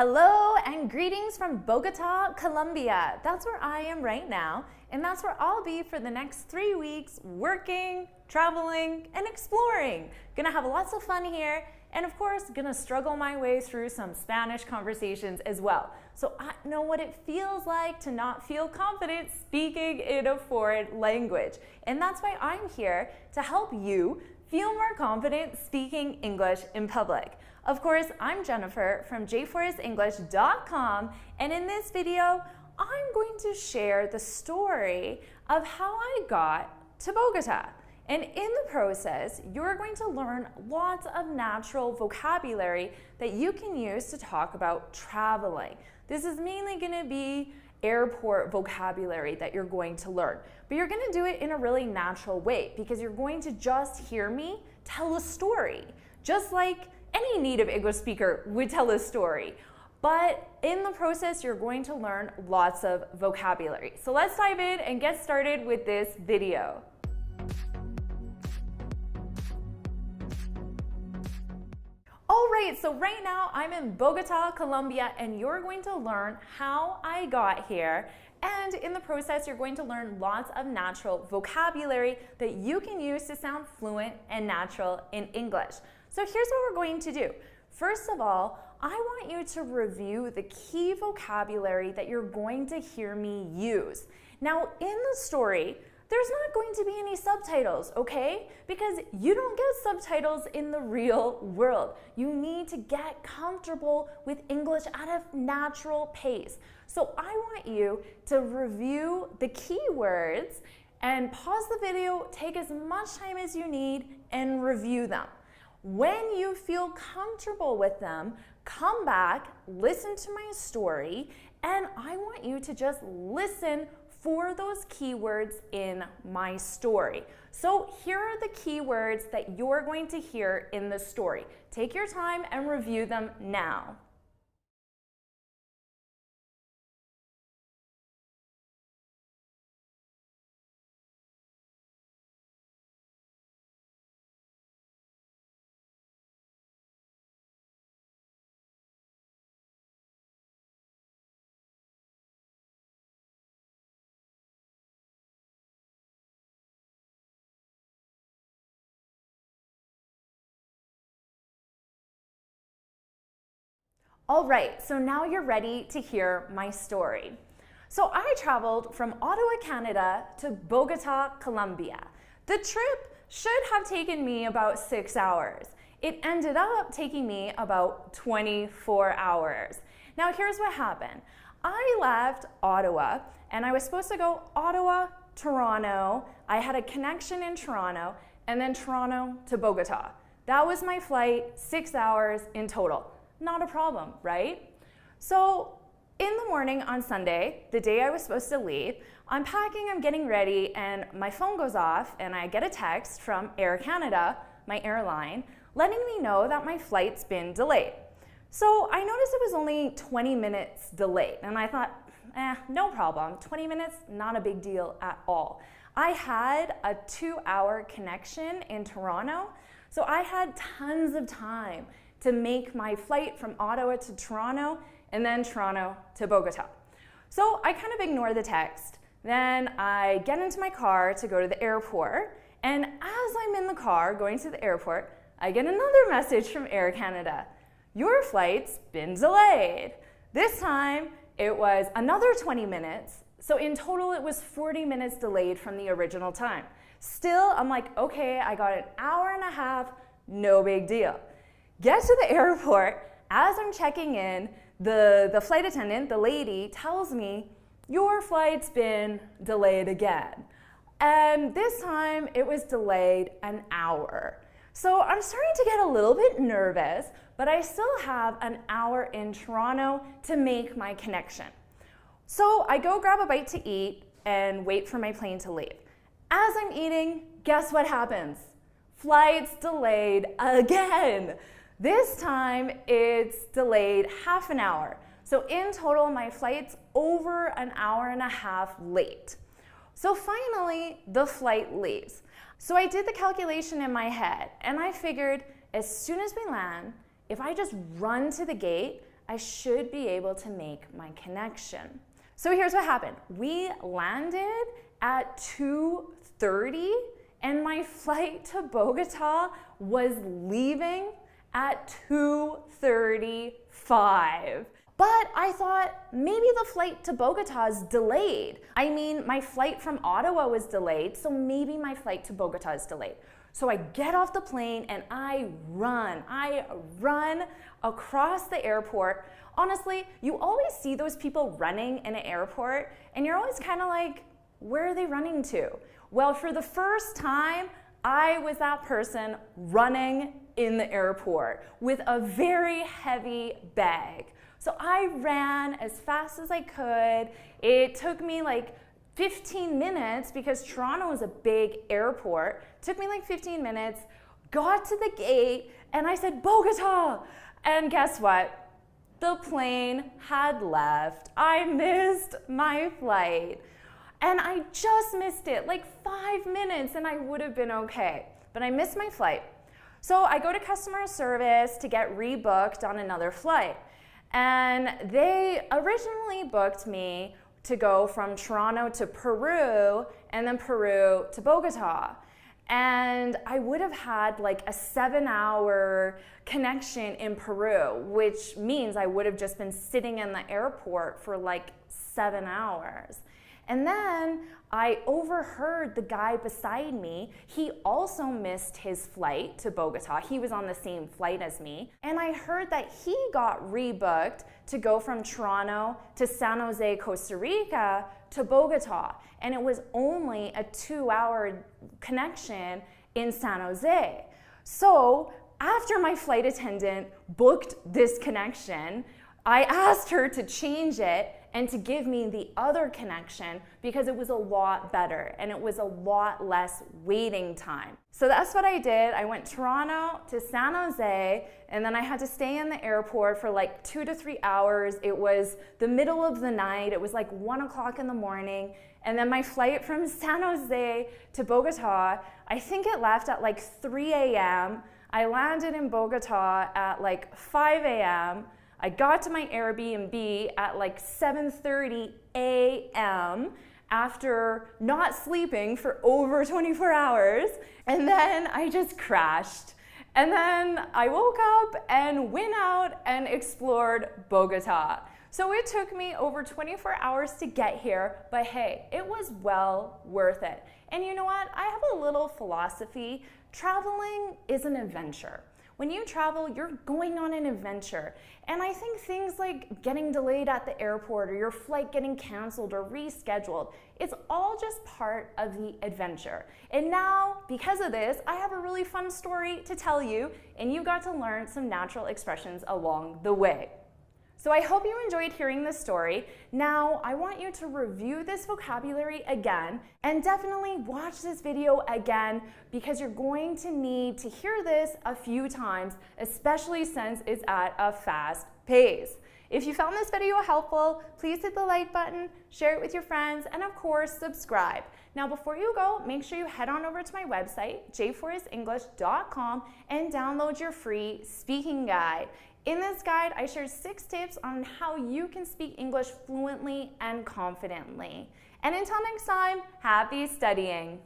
Hello and greetings from Bogota, Colombia. That's where I am right now, and that's where I'll be for the next 3 weeks, working, traveling, and exploring. Gonna have lots of fun here, and of course, gonna struggle my way through some Spanish conversations as well. So I know what it feels like to not feel confident speaking in a foreign language. And that's why I'm here to help you feel more confident speaking English in public. Of course, I'm Jennifer from jforrestenglish.com, and in this video, I'm going to share the story of how I got to Bogota. And in the process, you're going to learn lots of natural vocabulary that you can use to talk about traveling. This is mainly going to be airport vocabulary that you're going to learn, but you're going to do it in a really natural way because you're going to just hear me tell a story, just like any native English speaker would tell a story. But in the process, you're going to learn lots of vocabulary. So let's dive in and get started with this video. All right, so right now I'm in Bogota, Colombia, and you're going to learn how I got here. And in the process, you're going to learn lots of natural vocabulary that you can use to sound fluent and natural in English. So here's what we're going to do. First of all, I want you to review the key vocabulary that you're going to hear me use. Now, in the story, there's not going to be any subtitles, okay? Because you don't get subtitles in the real world. You need to get comfortable with English at a natural pace. So I want you to review the key words and pause the video, take as much time as you need, and review them. When you feel comfortable with them, come back, listen to my story, and I want you to just listen for those keywords in my story. So here are the keywords that you're going to hear in the story. Take your time and review them now. All right, so now you're ready to hear my story. So I traveled from Ottawa, Canada to Bogota, Colombia. The trip should have taken me about 6 hours. It ended up taking me about 24 hours. Now here's what happened. I left Ottawa and I was supposed to go Ottawa, Toronto. I had a connection in Toronto and then Toronto to Bogota. That was my flight, 6 hours in total. Not a problem, right? So in the morning on Sunday, the day I was supposed to leave, I'm packing, I'm getting ready, and my phone goes off and I get a text from Air Canada, my airline, letting me know that my flight's been delayed. So I noticed it was only 20 minutes delayed, and I thought, no problem, 20 minutes, not a big deal at all. I had a 2-hour connection in Toronto, so I had tons of time to make my flight from Ottawa to Toronto and then Toronto to Bogota. So I kind of ignore the text. Then I get into my car to go to the airport, and as I'm in the car going to the airport, I get another message from Air Canada. Your flight's been delayed. This time it was another 20 minutes, so in total it was 40 minutes delayed from the original time. Still, I'm like, okay, I got an hour and a half, no big deal. Get to the airport, as I'm checking in, the flight attendant, the lady, tells me, your flight's been delayed again. And this time it was delayed an hour. So I'm starting to get a little bit nervous, but I still have an hour in Toronto to make my connection. So I go grab a bite to eat and wait for my plane to leave. As I'm eating, guess what happens? Flight's delayed again. This time it's delayed half an hour. So in total, my flight's over an hour and a half late. So finally, the flight leaves. So I did the calculation in my head, and I figured as soon as we land, if I just run to the gate, I should be able to make my connection. So here's what happened. We landed at 2:30 and my flight to Bogota was leaving at 2:35. But I thought maybe the flight to Bogota is delayed. I mean, my flight from Ottawa was delayed, so maybe my flight to Bogota is delayed. So I get off the plane and I run across the airport. Honestly, you always see those people running in an airport and you're always kind of like, where are they running to? Well, for the first time, I was that person running in the airport with a very heavy bag. So I ran as fast as I could. It took me like 15 minutes because Toronto is a big airport. It took me like 15 minutes, got to the gate, and I said, Bogota! And guess what? The plane had left. I missed my flight. And I just missed it, like 5 minutes, and I would have been okay. But I missed my flight. So I go to customer service to get rebooked on another flight. And they originally booked me to go from Toronto to Peru and then Peru to Bogota. And I would have had like a 7-hour connection in Peru, which means I would have just been sitting in the airport for like 7 hours. And then I overheard the guy beside me. He also missed his flight to Bogota. He was on the same flight as me. And I heard that he got rebooked to go from Toronto to San Jose, Costa Rica to Bogota. And it was only a 2-hour connection in San Jose. So after my flight attendant booked this connection, I asked her to change it and to give me the other connection because it was a lot better and it was a lot less waiting time. So that's what I did. I went Toronto to San Jose and then I had to stay in the airport for like 2 to 3 hours. It was the middle of the night. It was like 1 o'clock in the morning. And then my flight from San Jose to Bogota, I think it left at like 3 a.m. I landed in Bogota at like 5 a.m. I got to my Airbnb at like 7:30 a.m. after not sleeping for over 24 hours. And then I just crashed. And then I woke up and went out and explored Bogota. So it took me over 24 hours to get here, but hey, it was well worth it. And you know what? I have a little philosophy. Traveling is an adventure. When you travel, you're going on an adventure. And I think things like getting delayed at the airport or your flight getting canceled or rescheduled, it's all just part of the adventure. And now, because of this, I have a really fun story to tell you, and you got to learn some natural expressions along the way. So I hope you enjoyed hearing this story. Now, I want you to review this vocabulary again and definitely watch this video again because you're going to need to hear this a few times, especially since it's at a fast pace. If you found this video helpful, please hit the like button, share it with your friends, and of course, subscribe. Now, before you go, make sure you head on over to my website, jforrestenglish.com, and download your free speaking guide. In this guide, I share 6 tips on how you can speak English fluently and confidently. And until next time, happy studying!